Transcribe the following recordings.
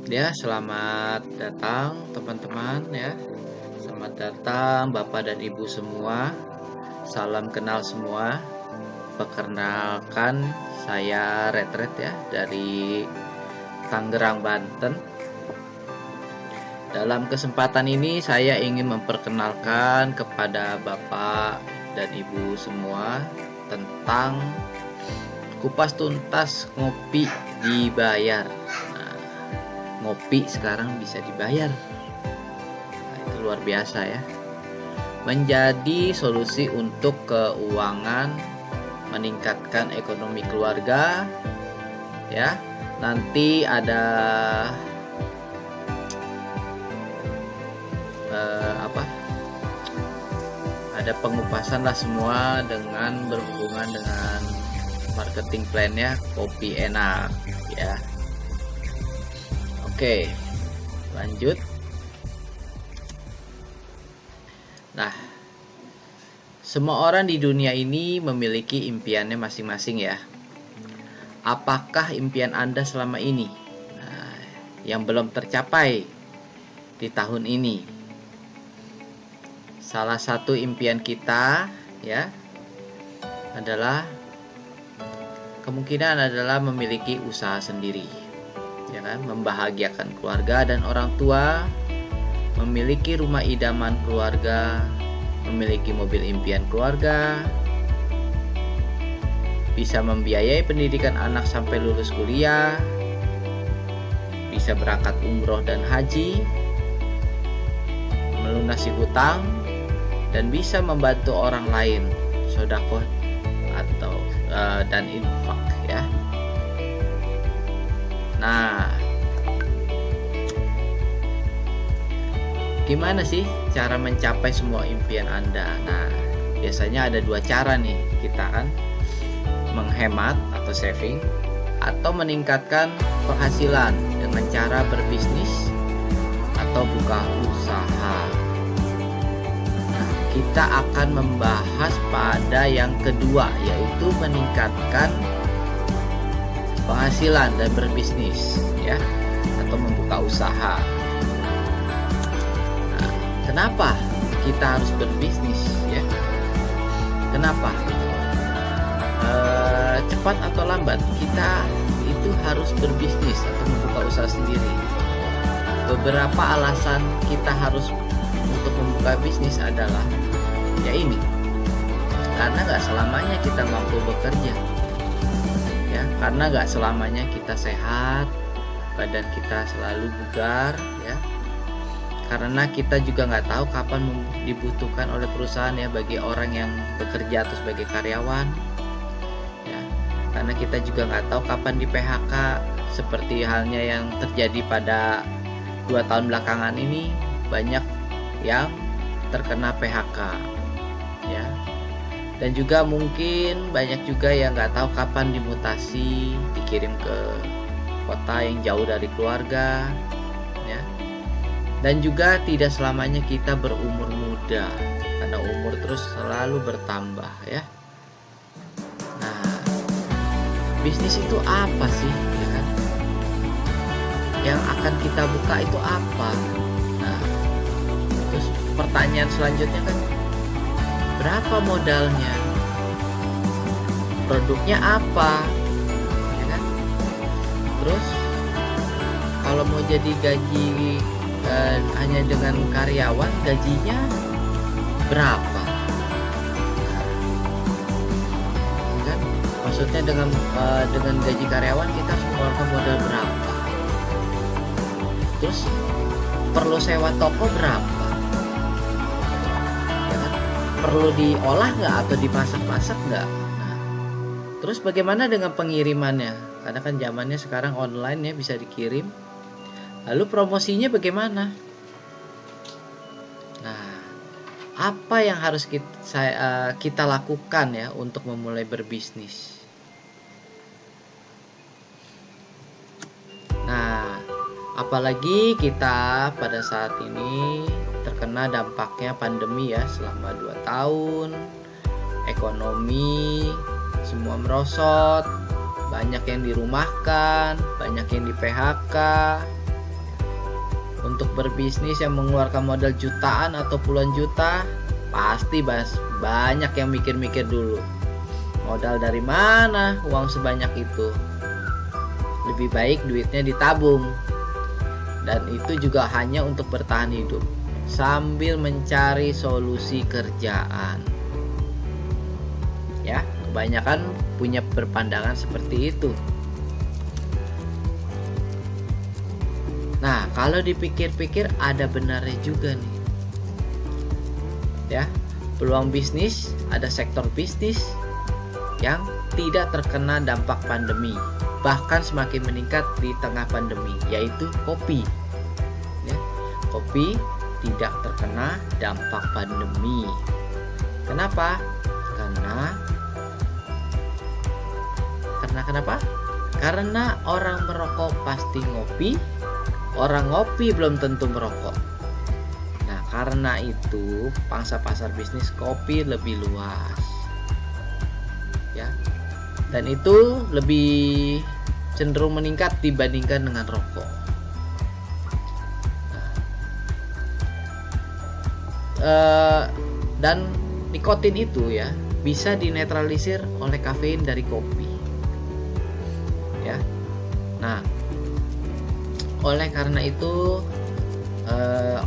Ya, selamat datang teman-teman ya. Selamat datang Bapak dan Ibu semua. Salam kenal semua. Perkenalkan saya Retret ya dari Tangerang, Banten. Dalam kesempatan ini saya ingin memperkenalkan kepada Bapak dan Ibu semua tentang kupas tuntas ngopi dibayar. Ngopi sekarang bisa dibayar. Nah, itu luar biasa ya. Menjadi solusi untuk keuangan, meningkatkan ekonomi keluarga ya. Nanti ada ada pengupasan lah semua dengan berhubungan dengan marketing plan-nya kopi enak ya. Oke, lanjut. Nah, semua orang di dunia ini memiliki impiannya masing-masing ya. Apakah impian Anda selama ini yang belum tercapai di tahun ini? Salah satu impian kita ya adalah kemungkinan adalah memiliki usaha sendiri. Ya kan, membahagiakan keluarga dan orang tua, memiliki rumah idaman keluarga, memiliki mobil impian keluarga, bisa membiayai pendidikan anak sampai lulus kuliah, bisa berangkat umroh dan haji, melunasi hutang, dan bisa membantu orang lain, sedekah atau dan infak ya. Nah, gimana sih cara mencapai semua impian Anda? Nah, biasanya ada dua cara nih kita kan, menghemat atau saving, atau meningkatkan penghasilan dengan cara berbisnis atau buka usaha. Nah, kita akan membahas pada yang kedua, yaitu meningkatkan penghasilan dan berbisnis ya, atau membuka usaha. Nah, kenapa kita harus berbisnis ya? Kenapa? Cepat atau lambat kita itu harus berbisnis atau membuka usaha sendiri. Beberapa alasan kita harus untuk membuka bisnis adalah ya ini, karena nggak selamanya kita mampu bekerja ya, karena nggak selamanya kita sehat, badan kita selalu bugar ya, karena kita juga nggak tahu kapan dibutuhkan oleh perusahaan ya bagi orang yang bekerja atau sebagai karyawan ya, karena kita juga nggak tahu kapan di PHK, seperti halnya yang terjadi pada 2 tahun belakangan ini, banyak yang terkena PHK ya. Dan juga mungkin banyak juga yang nggak tahu kapan dimutasi, dikirim ke kota yang jauh dari keluarga ya. Dan juga tidak selamanya kita berumur muda, karena umur terus selalu bertambah ya. Nah, bisnis itu apa sih ya kan? Yang akan kita buka itu apa? Nah, terus pertanyaan selanjutnya kan, berapa modalnya? Produknya apa? Ya kan? Terus kalau mau jadi gaji hanya dengan karyawan, gajinya berapa? Ya kan? Maksudnya dengan gaji karyawan kita harus mengeluarkan modal berapa? Terus perlu sewa toko berapa? Perlu diolah nggak atau dimasak-masak nggak? Nah, terus bagaimana dengan pengirimannya? Karena kan zamannya sekarang online ya, bisa dikirim. Lalu promosinya bagaimana? Nah, apa yang harus kita lakukan ya untuk memulai berbisnis? Nah, apalagi kita pada saat ini terkena dampaknya pandemi ya, selama 2 tahun ekonomi semua merosot, banyak yang dirumahkan, banyak yang di PHK Untuk berbisnis yang mengeluarkan modal jutaan atau puluhan juta, pasti banyak yang mikir-mikir dulu. Modal dari mana uang sebanyak itu? Lebih baik duitnya ditabung. Dan itu juga hanya untuk bertahan hidup sambil mencari solusi kerjaan. Ya, kebanyakan punya berpandangan seperti itu. Nah, kalau dipikir-pikir ada benarnya juga nih. Ya, peluang bisnis, ada sektor bisnis yang tidak terkena dampak pandemi, bahkan semakin meningkat di tengah pandemi, yaitu kopi. Ya, kopi tidak terkena dampak pandemi. Kenapa? Karena orang merokok pasti ngopi. Orang ngopi belum tentu merokok. Nah, karena itu pangsa pasar bisnis kopi lebih luas. Ya. Dan itu lebih cenderung meningkat dibandingkan dengan rokok. Dan nikotin itu ya bisa dinetralisir oleh kafein dari kopi. Ya. Nah, oleh karena itu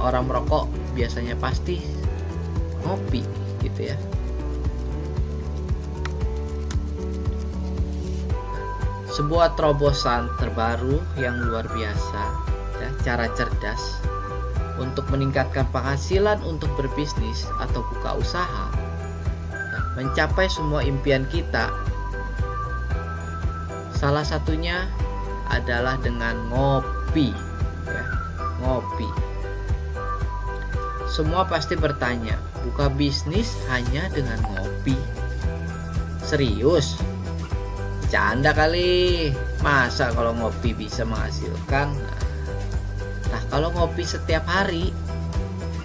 orang merokok biasanya pasti ngopi gitu ya. Sebuah terobosan terbaru yang luar biasa ya, cara cerdas untuk meningkatkan penghasilan untuk berbisnis atau buka usaha ya, mencapai semua impian kita. Salah satunya adalah dengan ngopi ya, ngopi. Semua pasti bertanya, buka bisnis hanya dengan ngopi? Serius? Canda kali. Masa kalau ngopi bisa menghasilkan? Nah, kalau ngopi setiap hari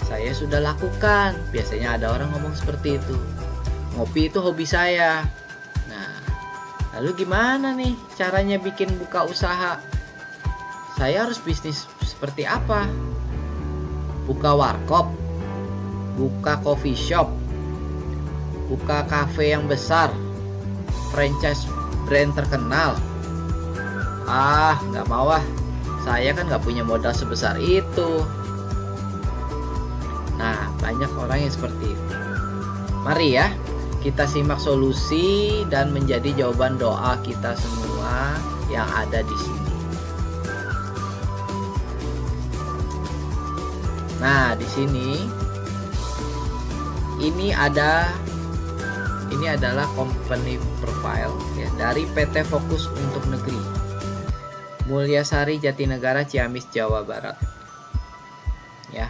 saya sudah lakukan. Biasanya ada orang ngomong seperti itu. Ngopi itu hobi saya. Nah, lalu gimana nih caranya bikin buka usaha? Saya harus bisnis seperti apa? Buka warkop, buka coffee shop, buka cafe yang besar, franchise brand terkenal. Nggak mau ah. Saya kan nggak punya modal sebesar itu. Nah, banyak orang yang seperti itu. Mari ya, kita simak solusi dan menjadi jawaban doa kita semua yang ada di sini. Nah, di sini ini adalah company profile ya, dari PT Fokus untuk Negeri, Mulyasari Jatinegara, Ciamis, Jawa Barat. Ya.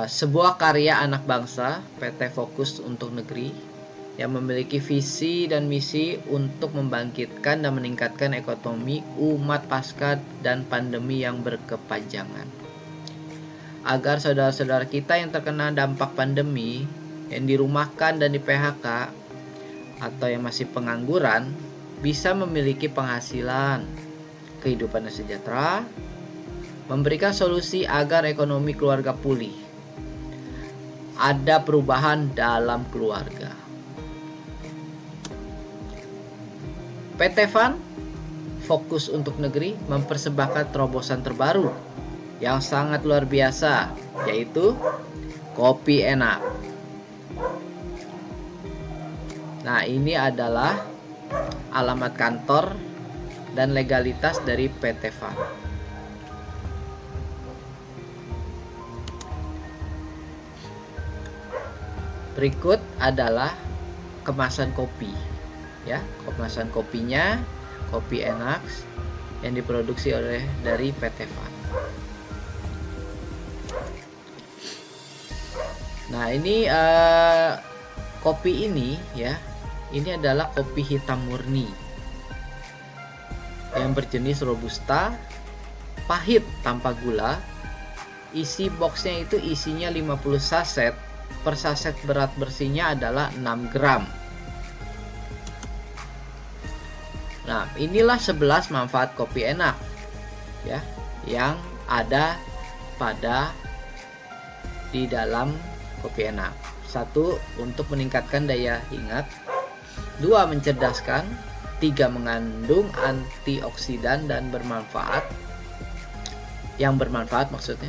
Sebuah karya anak bangsa PT Fokus untuk Negeri yang memiliki visi dan misi untuk membangkitkan dan meningkatkan ekonomi umat pasca dan pandemi yang berkepanjangan, agar saudara-saudara kita yang terkena dampak pandemi, yang dirumahkan dan di PHK atau yang masih pengangguran, bisa memiliki penghasilan, kehidupan yang sejahtera, memberikan solusi agar ekonomi keluarga pulih, ada perubahan dalam keluarga. PT Fan Fokus untuk Negeri mempersembahkan terobosan terbaru yang sangat luar biasa, yaitu kopi enak. Nah, ini adalah alamat kantor dan legalitas dari PT Fan. Berikut adalah kemasan kopi. Ya, kemasan kopinya, kopi enak yang diproduksi dari PT Fan. Nah, ini kopi ini ya, ini adalah kopi hitam murni yang berjenis robusta, pahit tanpa gula. Isi boxnya itu isinya 50 saset. Per saset berat bersihnya adalah 6 gram. Nah, inilah 11 manfaat kopi enak. ya yang ada di dalam kopi enak. 1. Untuk meningkatkan daya ingat. 2. Mencerdaskan. 3. Mengandung antioksidan dan bermanfaat. Yang bermanfaat maksudnya.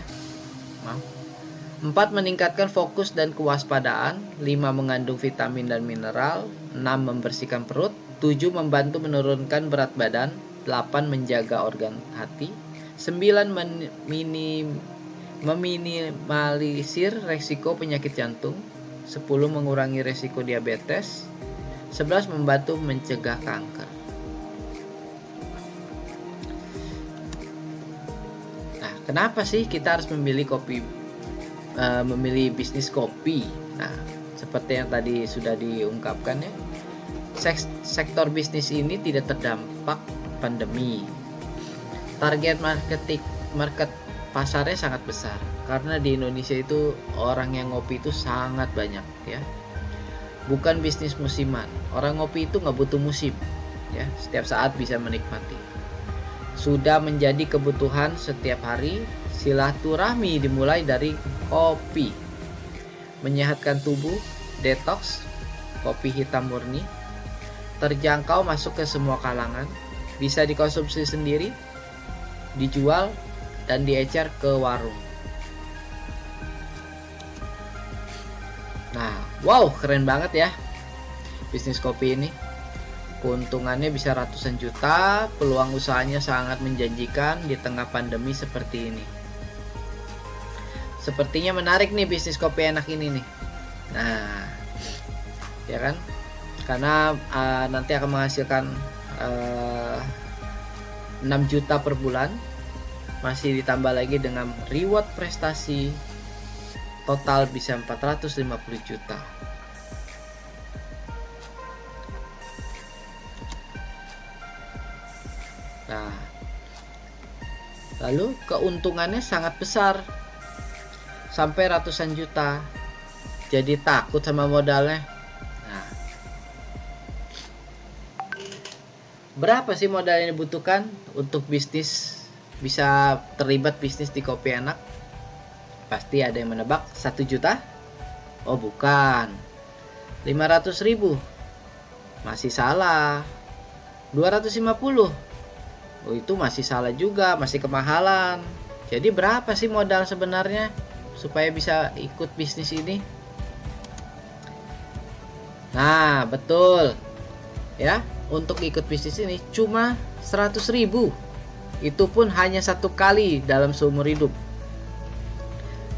4. Meningkatkan fokus dan kewaspadaan. 5. Mengandung vitamin dan mineral. 6. Membersihkan perut. 7. Membantu menurunkan berat badan. 8. Menjaga organ hati. 9. Meminimalisir resiko penyakit jantung. 10. Mengurangi resiko diabetes. 11. Membantu mencegah kanker. Nah, kenapa sih kita harus memilih bisnis kopi? Nah, seperti yang tadi sudah diungkapkan ya, sektor bisnis ini tidak terdampak pandemi. Target market pasarnya sangat besar karena di Indonesia itu orang yang ngopi itu sangat banyak ya. Bukan bisnis musiman. Orang ngopi itu nggak butuh musim ya, setiap saat bisa menikmati. Sudah menjadi kebutuhan setiap hari. Silaturahmi dimulai dari kopi. Menyehatkan tubuh, detox, kopi hitam murni. Terjangkau, masuk ke semua kalangan. Bisa dikonsumsi sendiri, dijual, dan diecer ke warung. Nah, wow, keren banget ya bisnis kopi ini. Keuntungannya bisa ratusan juta, peluang usahanya sangat menjanjikan di tengah pandemi seperti ini. Sepertinya menarik nih bisnis kopi enak ini nih. Nah, ya kan? Karena nanti akan menghasilkan 6 juta per bulan. Masih ditambah lagi dengan reward prestasi, total bisa 450 juta. Nah, lalu keuntungannya sangat besar, sampai ratusan juta. Jadi takut sama modalnya. Nah, berapa sih modal yang dibutuhkan untuk bisnis bisa terlibat bisnis di kopi enak? Pasti ada yang menebak 1 juta? Oh bukan, 500.000. Masih salah. 250. Oh itu masih salah juga, masih kemahalan. Jadi berapa sih modal sebenarnya supaya bisa ikut bisnis ini? Nah betul ya, untuk ikut bisnis ini cuma 100.000. Itu pun hanya 1 kali dalam seumur hidup.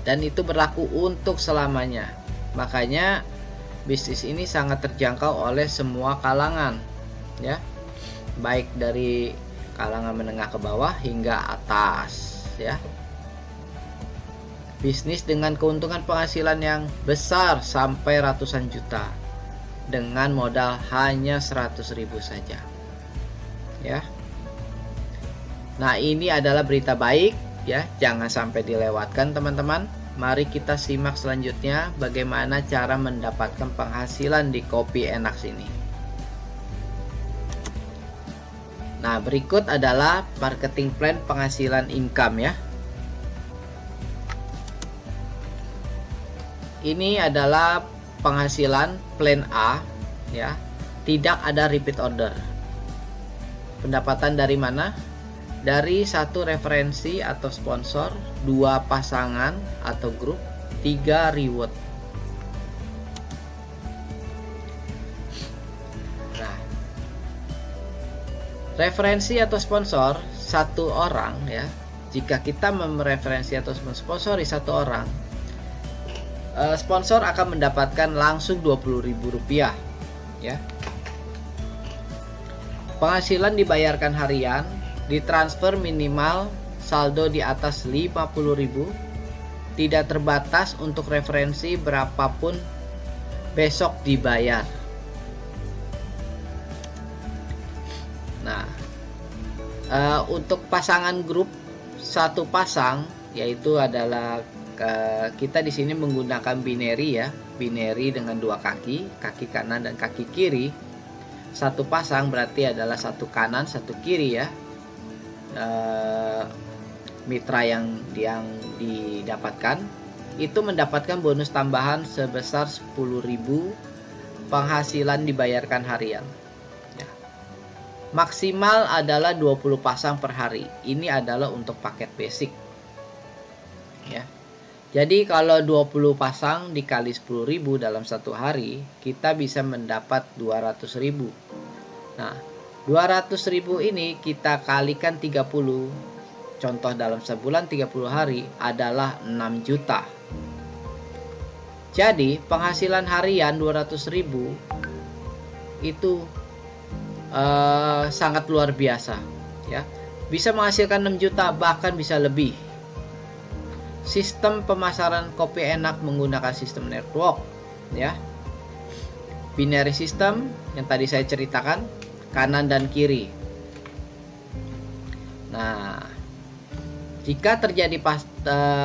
Dan itu berlaku untuk selamanya. Makanya bisnis ini sangat terjangkau oleh semua kalangan ya. Baik dari kalangan menengah ke bawah hingga atas ya. Bisnis dengan keuntungan penghasilan yang besar sampai ratusan juta dengan modal hanya 100.000 saja ya. Nah, ini adalah berita baik ya, jangan sampai dilewatkan teman-teman. Mari kita simak selanjutnya bagaimana cara mendapatkan penghasilan di kopi enak sini. Nah, berikut adalah marketing plan penghasilan income ya. Ini adalah penghasilan plan A ya. Tidak ada repeat order. Pendapatan dari mana? Dari 1 referensi atau sponsor, 2 pasangan atau grup, 3 reward. Nah, referensi atau sponsor 1 orang ya. Jika kita mereferensi atau mensponsori 1 orang, sponsor akan mendapatkan langsung Rp20.000 ya. Penghasilan dibayarkan harian, ditransfer minimal saldo di atas 50.000, tidak terbatas untuk referensi berapapun besok dibayar. Nah, untuk pasangan grup 1 pasang yaitu adalah kita di sini menggunakan binary ya, binary dengan 2 kaki, kaki kanan dan kaki kiri. 1 pasang berarti adalah 1 kanan 1 kiri ya. mitra yang didapatkan itu mendapatkan bonus tambahan sebesar 10.000 penghasilan dibayarkan harian. Ya. Maksimal adalah 20 pasang per hari. Ini adalah untuk paket basic. Ya. Jadi kalau 20 pasang dikali 10.000 dalam satu hari, kita bisa mendapat 200.000. Nah, 200.000 ini kita kalikan 30. Contoh dalam sebulan 30 hari adalah 6 juta. Jadi penghasilan harian 200.000 itu sangat luar biasa, ya. Bisa menghasilkan 6 juta, bahkan bisa lebih. Sistem pemasaran Kopi Enak menggunakan sistem network, ya. Binary system yang tadi saya ceritakan, kanan dan kiri. Nah, jika terjadi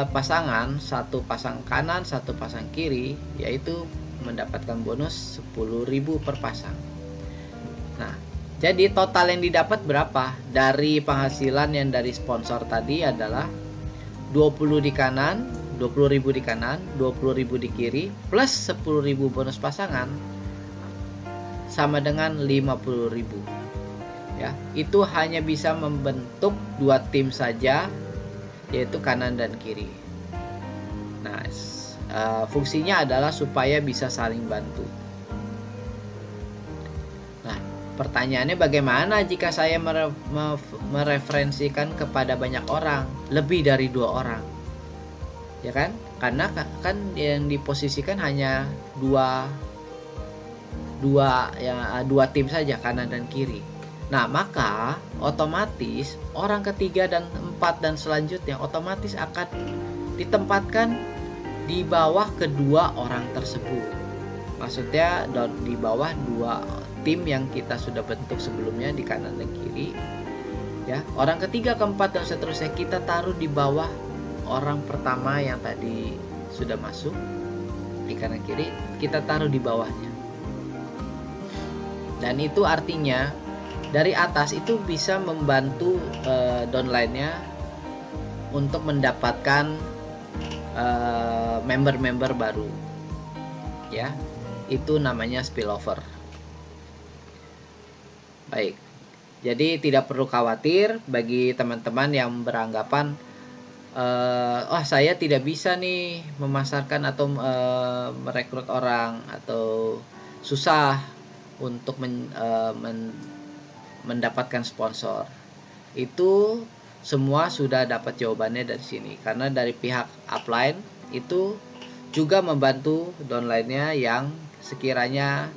pasangan, satu pasang kanan, satu pasang kiri, yaitu mendapatkan bonus 10.000 per pasang. Nah, jadi total yang didapat berapa? Dari penghasilan yang dari sponsor tadi adalah 20 di kanan, 20.000 di kanan, 20.000 di kiri, plus 10.000 bonus pasangan, sama dengan 50.000. Ya, itu hanya bisa membentuk 2 tim saja, yaitu kanan dan kiri. Nah, fungsinya adalah supaya bisa saling bantu. Nah, pertanyaannya bagaimana jika saya mereferensikan kepada banyak orang, lebih dari 2 orang? Ya kan? Karena kan yang diposisikan hanya dua tim saja, kanan dan kiri. Nah, maka otomatis orang ketiga dan 4 dan selanjutnya otomatis akan ditempatkan di bawah kedua orang tersebut. Maksudnya di bawah 2 tim yang kita sudah bentuk sebelumnya di kanan dan kiri. Ya, orang ketiga, keempat dan seterusnya kita taruh di bawah orang pertama yang tadi sudah masuk di kanan kiri, kita taruh di bawahnya. Dan itu artinya dari atas itu bisa membantu downline-nya untuk mendapatkan member-member baru. Ya, itu namanya spillover. Baik. Jadi tidak perlu khawatir bagi teman-teman yang beranggapan saya tidak bisa nih memasarkan atau merekrut orang, atau susah untuk mendapatkan sponsor. Itu semua sudah dapat jawabannya dari sini, karena dari pihak upline itu juga membantu downline-nya yang sekiranya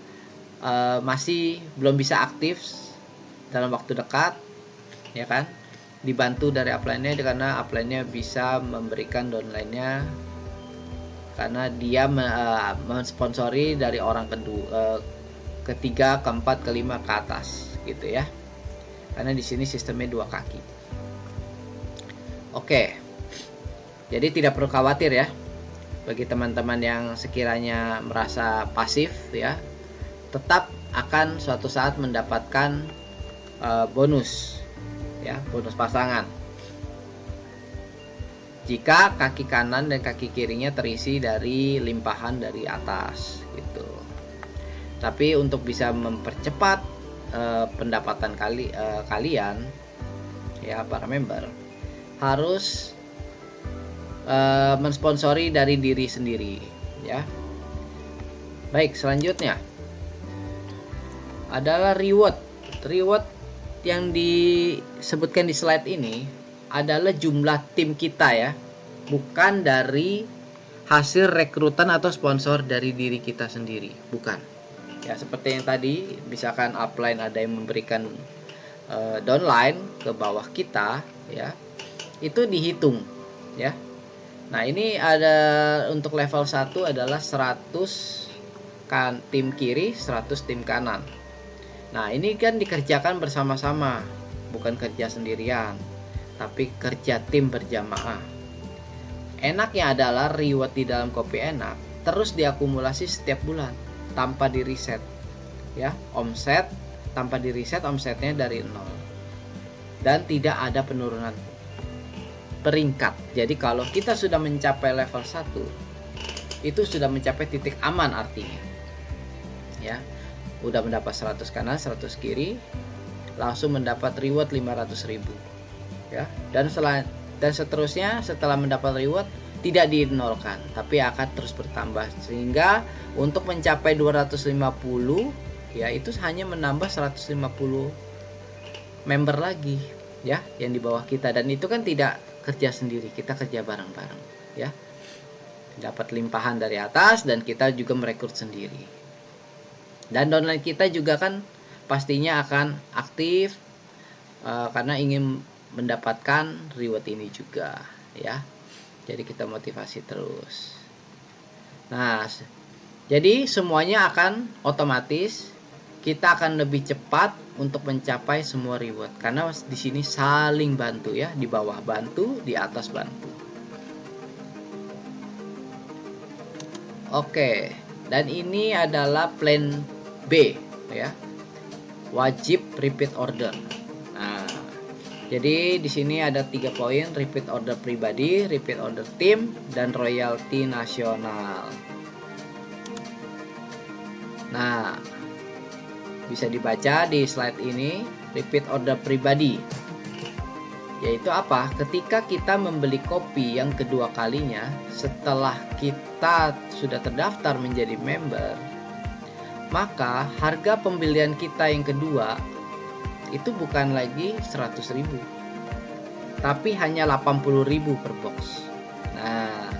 masih belum bisa aktif dalam waktu dekat, ya kan, dibantu dari upline-nya, karena upline-nya bisa memberikan downline-nya, karena dia mensponsori dari orang kedua, ketiga, keempat, kelima ke atas, gitu ya. Karena di sini sistemnya 2 kaki. Oke. Jadi tidak perlu khawatir ya. Bagi teman-teman yang sekiranya merasa pasif ya, tetap akan suatu saat mendapatkan bonus ya, bonus pasangan. Jika kaki kanan dan kaki kirinya terisi dari limpahan dari atas gitu. Tapi untuk bisa mempercepat pendapatan kalian ya, para member, harus mensponsori dari diri sendiri ya. Baik, selanjutnya adalah reward yang disebutkan di slide ini adalah jumlah tim kita ya, bukan dari hasil rekrutan atau sponsor dari diri kita sendiri, bukan ya. Seperti yang tadi, misalkan upline ada yang memberikan downline ke bawah kita ya, itu dihitung ya. Nah, ini ada untuk level 1 adalah 100 tim kiri, 100 tim kanan. Nah, ini kan dikerjakan bersama-sama, bukan kerja sendirian, tapi kerja tim berjamaah. Enaknya adalah reward di dalam Kopi Enak terus diakumulasi setiap bulan tanpa di reset ya. Omset tanpa di reset, omsetnya dari 0. dan tidak ada penurunan peringkat. Jadi kalau kita sudah mencapai level 1, itu sudah mencapai titik aman artinya. Ya. Udah mendapat 100 kanan, 100 kiri, langsung mendapat reward 500.000. Ya. Dan seterusnya setelah mendapat reward tidak dinolkan, tapi akan terus bertambah, sehingga untuk mencapai 250 ya itu hanya menambah 150 member lagi ya yang di bawah kita, dan itu kan tidak kerja sendiri, kita kerja bareng-bareng ya, dapat limpahan dari atas dan kita juga merekrut sendiri. Dan downline kita juga kan pastinya akan aktif karena ingin mendapatkan reward ini juga ya. Jadi kita motivasi terus. Nah, jadi semuanya akan otomatis, kita akan lebih cepat untuk mencapai semua reward karena di sini saling bantu ya, di bawah bantu, di atas bantu. Oke, dan ini adalah plan B ya. Wajib repeat order. Nah, jadi di sini ada 3 poin: repeat order pribadi, repeat order tim, dan royalti nasional. Nah, bisa dibaca di slide ini. Repeat order pribadi yaitu apa? Ketika kita membeli kopi yang kedua kalinya setelah kita sudah terdaftar menjadi member, maka harga pembelian kita yang kedua itu bukan lagi 100.000, tapi hanya 80.000 per box. Nah,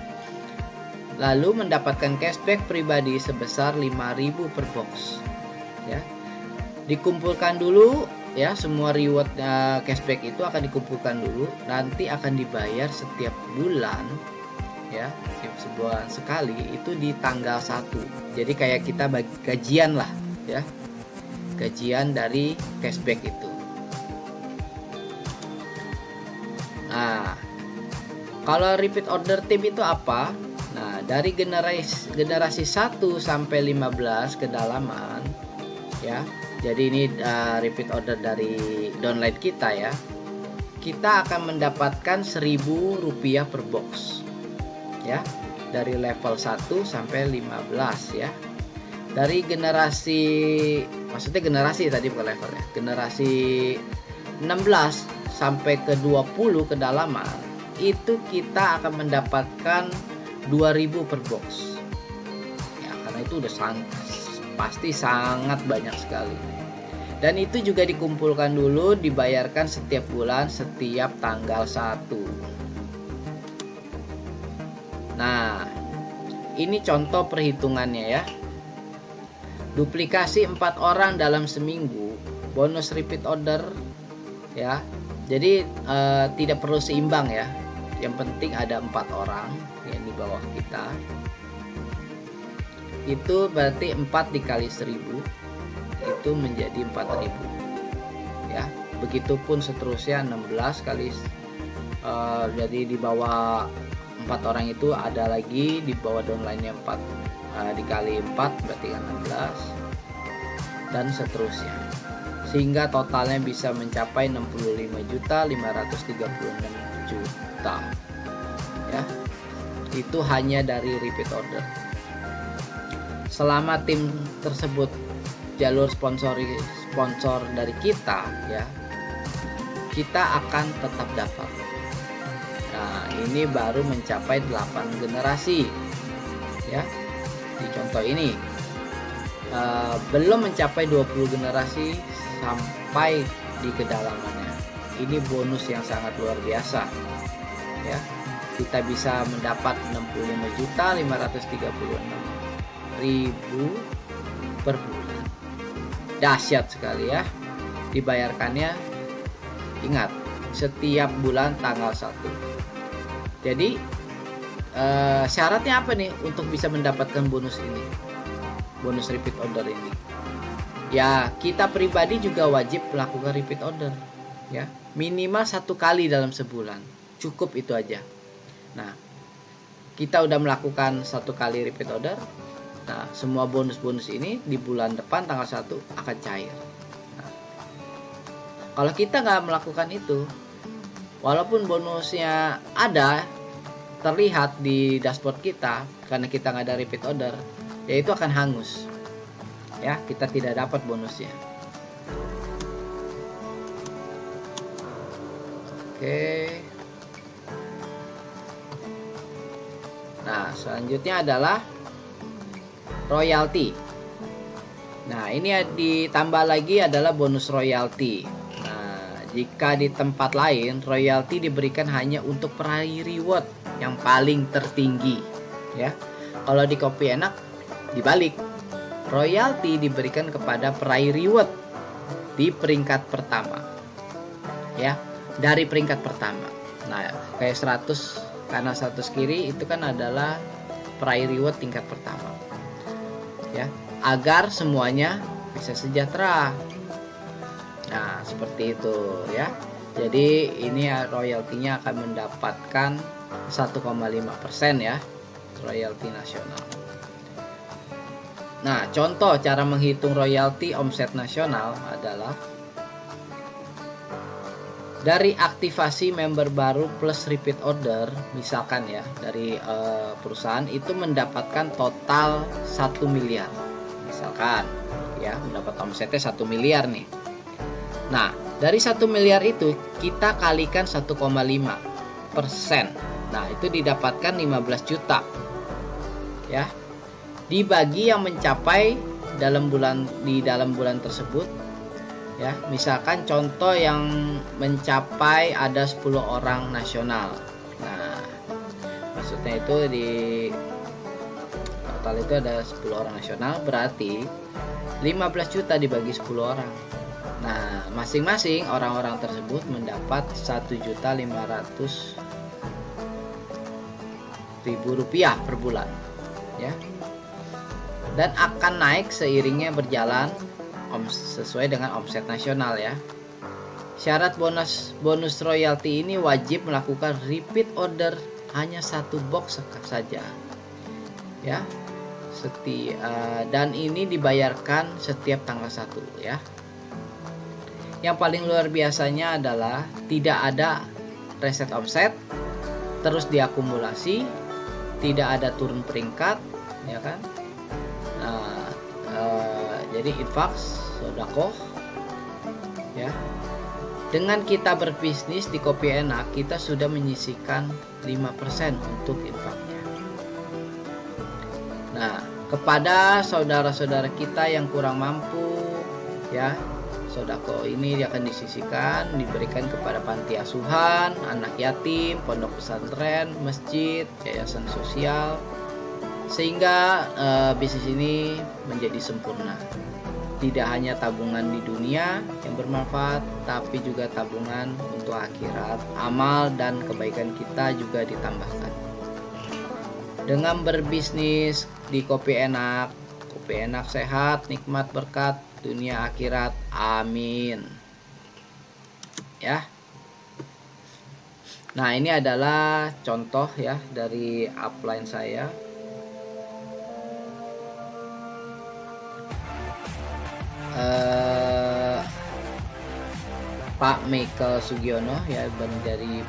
lalu mendapatkan cashback pribadi sebesar 5.000 per box. Ya, dikumpulkan dulu ya, semua reward cashback itu akan dikumpulkan dulu, nanti akan dibayar setiap bulan ya, sebulan sekali, itu di tanggal 1. Jadi kayak kita bagi gajian lah ya, gajian dari cashback itu. Nah, kalau repeat order tim itu apa? Nah, dari generasi 1 sampai 15 kedalaman ya. Jadi ini repeat order dari downline kita ya. Kita akan mendapatkan Rp1.000 per box. Ya. Dari level 1 sampai 15 ya. Dari generasi, maksudnya generasi tadi bukan level ya, generasi 16 sampai ke 20 kedalaman, itu kita akan mendapatkan 2.000 per box ya, karena itu udah pasti sangat banyak sekali. Dan itu juga dikumpulkan dulu, dibayarkan setiap bulan, setiap tanggal 1. Nah, ini contoh perhitungannya ya. Duplikasi 4 orang dalam seminggu, bonus repeat order ya. Jadi tidak perlu seimbang ya. Yang penting ada 4 orang yang di bawah kita. Itu berarti 4 dikali 1.000 itu menjadi 4.000 ya. Begitupun seterusnya 16 kali jadi di bawah 4 orang itu ada lagi di bawah downline-nya 4 dikali 4 berarti 16 dan seterusnya, sehingga totalnya bisa mencapai 65.536.000.000 ya. Itu hanya dari repeat order. Selama tim tersebut jalur sponsor dari kita ya, kita akan tetap dapat. Nah, ini baru mencapai 8 generasi ya. Di contoh ini belum mencapai 20 generasi sampai di kedalamannya. Ini bonus yang sangat luar biasa ya. Kita bisa mendapat 65.536.000 per bulan. Dahsyat sekali ya. Dibayarkannya, ingat, setiap bulan tanggal 1. Jadi syaratnya apa nih untuk bisa mendapatkan bonus ini, bonus repeat order ini? Ya, kita pribadi juga wajib melakukan repeat order ya, minimal 1 kali dalam sebulan, cukup itu aja. Nah, kita udah melakukan 1 kali repeat order. Nah, semua bonus-bonus ini di bulan depan tanggal 1 akan cair. Nah, Kalau kita nggak melakukan itu, walaupun bonusnya ada terlihat di dashboard kita, karena kita nggak ada repeat order, ya itu akan hangus. Ya, kita tidak dapat bonusnya. Oke. Nah, selanjutnya adalah royalti. Nah, ini ditambah lagi adalah bonus royalti. Nah, jika di tempat lain royalti diberikan hanya untuk peraih reward yang paling tertinggi, ya. Kalau di Kopi Enak dibalik, royalti diberikan kepada peraih reward di peringkat pertama, ya, dari peringkat pertama. Nah, kayak 100, karena 100 kiri itu kan adalah peraih reward tingkat pertama, ya, agar semuanya bisa sejahtera. Nah, seperti itu ya. Jadi ini royaltinya akan mendapatkan 1,5% ya, royalti nasional. Nah, contoh cara menghitung royalti omset nasional adalah dari aktivasi member baru plus repeat order, misalkan ya, dari perusahaan itu mendapatkan total 1 miliar. Misalkan ya, mendapat omsetnya 1 miliar nih. Nah, dari 1 miliar itu kita kalikan 1,5%. Nah, itu didapatkan 15 juta. Ya. Dibagi yang mencapai di dalam bulan tersebut. Ya, misalkan contoh yang mencapai ada 10 orang nasional. Nah, maksudnya itu di total itu ada 10 orang nasional, berarti 15 juta dibagi 10 orang. Nah, masing-masing orang-orang tersebut mendapat 1.500.000 rupiah per bulan, ya. Dan akan naik seiringnya berjalan sesuai dengan omset nasional ya. Syarat bonus royalti ini wajib melakukan repeat order hanya 1 box saja. Ya. Dan ini dibayarkan setiap tanggal 1 ya. Yang paling luar biasanya adalah tidak ada reset omset, terus diakumulasi, tidak ada turun peringkat, ya kan? Nah, jadi infak sedekah ya. Dengan kita berbisnis di Kopi Enak, kita sudah menyisihkan 5% untuk infaknya. Nah, kepada saudara-saudara kita yang kurang mampu ya, sedekah ini akan disisihkan, diberikan kepada panti asuhan, anak yatim, pondok pesantren, masjid, yayasan sosial, sehingga bisnis ini menjadi sempurna. Tidak hanya tabungan di dunia yang bermanfaat, tapi juga tabungan untuk akhirat. Amal dan kebaikan kita juga ditambahkan. Dengan berbisnis di Kopi Enak sehat, nikmat, berkat dunia akhirat. Amin. Ya. Nah, ini adalah contoh ya dari upline saya. Pak Michael Sugiono ya, dari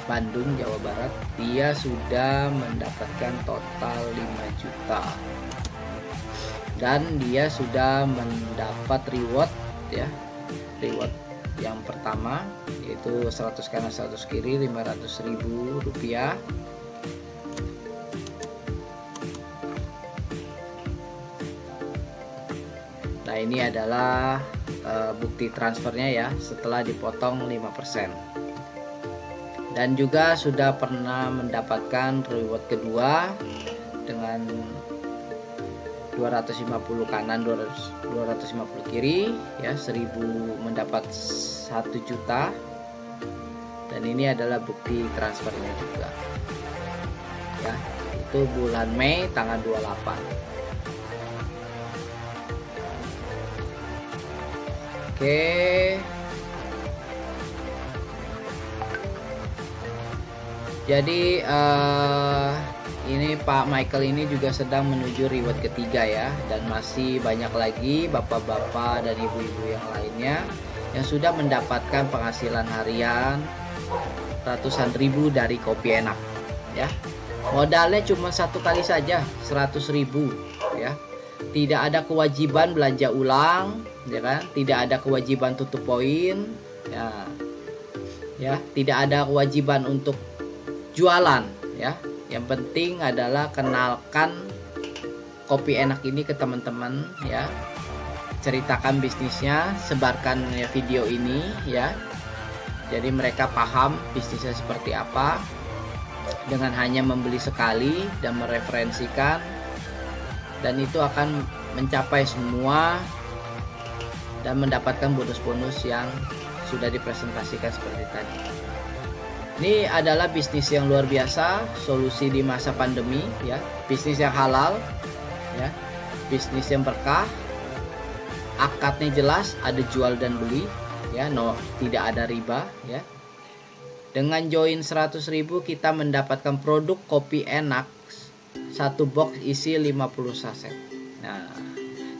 Bandung, Jawa Barat. Dia sudah mendapatkan total 5 juta. Dan dia sudah mendapat reward ya. Reward yang pertama yaitu 100 kanan 100 kiri 500.000 rupiah. Nah, ini adalah bukti transfernya ya, setelah dipotong 5%. Dan juga sudah pernah mendapatkan reward kedua dengan 250 kanan 250 kiri ya, 1000 mendapat 1 juta. Dan ini adalah bukti transfernya juga ya, itu bulan Mei tanggal 28. Oke. Jadi ini Pak Michael ini juga sedang menuju reward ketiga ya, dan masih banyak lagi bapak-bapak dan ibu-ibu yang lainnya yang sudah mendapatkan penghasilan harian ratusan ribu dari Kopi Enak ya. Modalnya cuma satu kali saja 100.000 ya. Tidak ada kewajiban belanja ulang ya kan, tidak ada kewajiban tutup poin ya, tidak ada kewajiban untuk jualan ya. Yang penting adalah kenalkan Kopi Enak ini ke teman-teman ya, ceritakan bisnisnya, sebarkan ya video ini ya, jadi mereka paham bisnisnya seperti apa. Dengan hanya membeli sekali dan mereferensikan, dan itu akan mencapai semua dan mendapatkan bonus-bonus yang sudah dipresentasikan seperti tadi. Ini adalah bisnis yang luar biasa, solusi di masa pandemi ya, bisnis yang halal ya, bisnis yang berkah, akadnya jelas, ada jual dan beli ya, tidak ada riba ya. Dengan join 100.000 kita mendapatkan produk Kopi Enak, satu box isi 50 saset. Nah,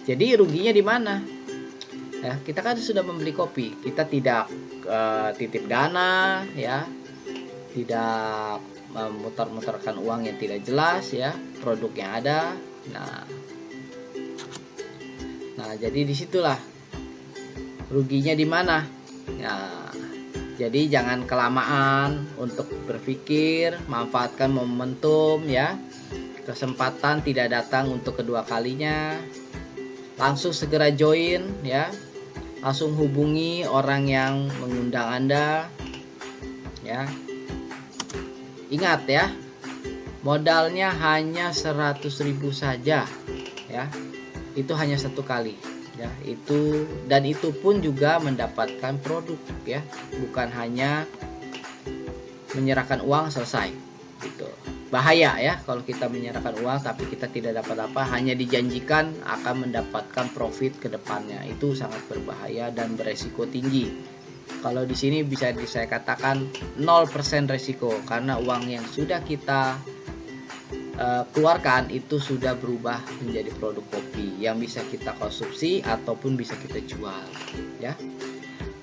jadi ruginya di mana? Ya, kita kan sudah membeli kopi, kita tidak titip dana ya, tidak memutar-mutarkan uang yang tidak jelas ya, produknya ada. Nah, jadi disitulah ruginya di mana? Ya, jadi jangan kelamaan untuk berpikir, manfaatkan momentum ya. Kesempatan tidak datang untuk kedua kalinya. Langsung segera join ya. Langsung hubungi orang yang mengundang Anda ya. Ingat ya, modalnya hanya 100.000 saja ya. Itu hanya satu kali ya, itu pun juga mendapatkan produk ya, bukan hanya menyerahkan uang selesai gitu. Bahaya ya kalau kita menyerahkan uang tapi kita tidak dapat apa, hanya dijanjikan akan mendapatkan profit ke depannya. Itu sangat berbahaya dan beresiko tinggi. Kalau di sini bisa saya katakan 0% resiko, karena uang yang sudah kita keluarkan itu sudah berubah menjadi produk kopi yang bisa kita konsumsi ataupun bisa kita jual ya.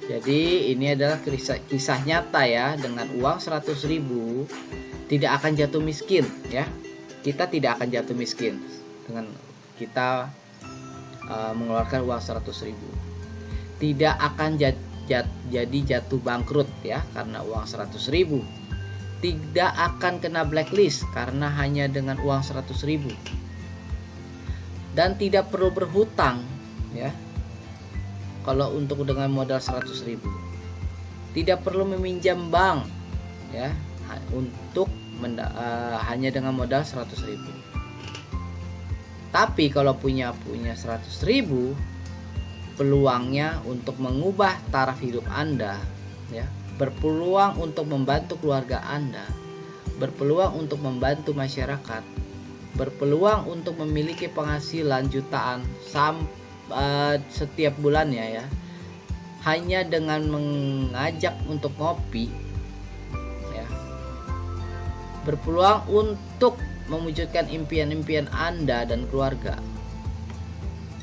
Jadi ini adalah kisah nyata ya, dengan uang 100.000 tidak akan jatuh miskin ya. Kita tidak akan jatuh miskin dengan kita mengeluarkan uang 100.000. Tidak akan jadi jatuh bangkrut ya karena uang 100.000. Tidak akan kena blacklist karena hanya dengan uang 100.000. Dan tidak perlu berhutang ya kalau untuk dengan modal 100.000. Tidak perlu meminjam bank ya untuk hanya dengan modal 100.000. Tapi kalau punya 100.000, peluangnya untuk mengubah taraf hidup Anda ya, berpeluang untuk membantu keluarga Anda, berpeluang untuk membantu masyarakat, berpeluang untuk memiliki penghasilan jutaan setiap bulannya ya, hanya dengan mengajak untuk ngopi ya, berpeluang untuk mewujudkan impian-impian Anda dan keluarga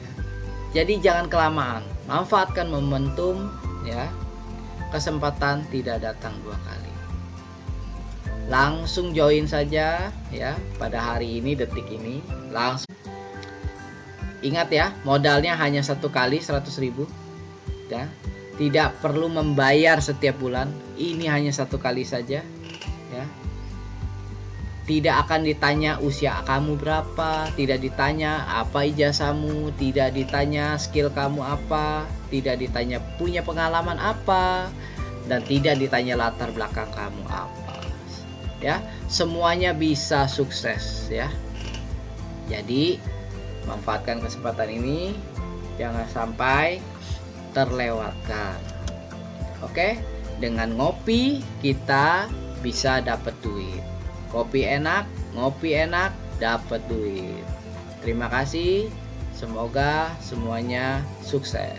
ya. Jadi jangan kelamaan, manfaatkan momentum ya. Kesempatan tidak datang dua kali. Langsung join saja ya pada hari ini, detik ini. Langsung. Ingat ya, modalnya hanya satu kali 100.000 ya. Tidak perlu membayar setiap bulan. Ini hanya satu kali saja ya. Tidak akan ditanya usia kamu berapa, tidak ditanya apa ijazahmu, tidak ditanya skill kamu apa, tidak ditanya punya pengalaman apa, dan tidak ditanya latar belakang kamu apa. Ya, semuanya bisa sukses ya. Jadi, manfaatkan kesempatan ini, jangan sampai terlewatkan. Oke, dengan ngopi kita bisa dapat duit. Kopi enak, ngopi enak, dapat duit. Terima kasih. Semoga semuanya sukses.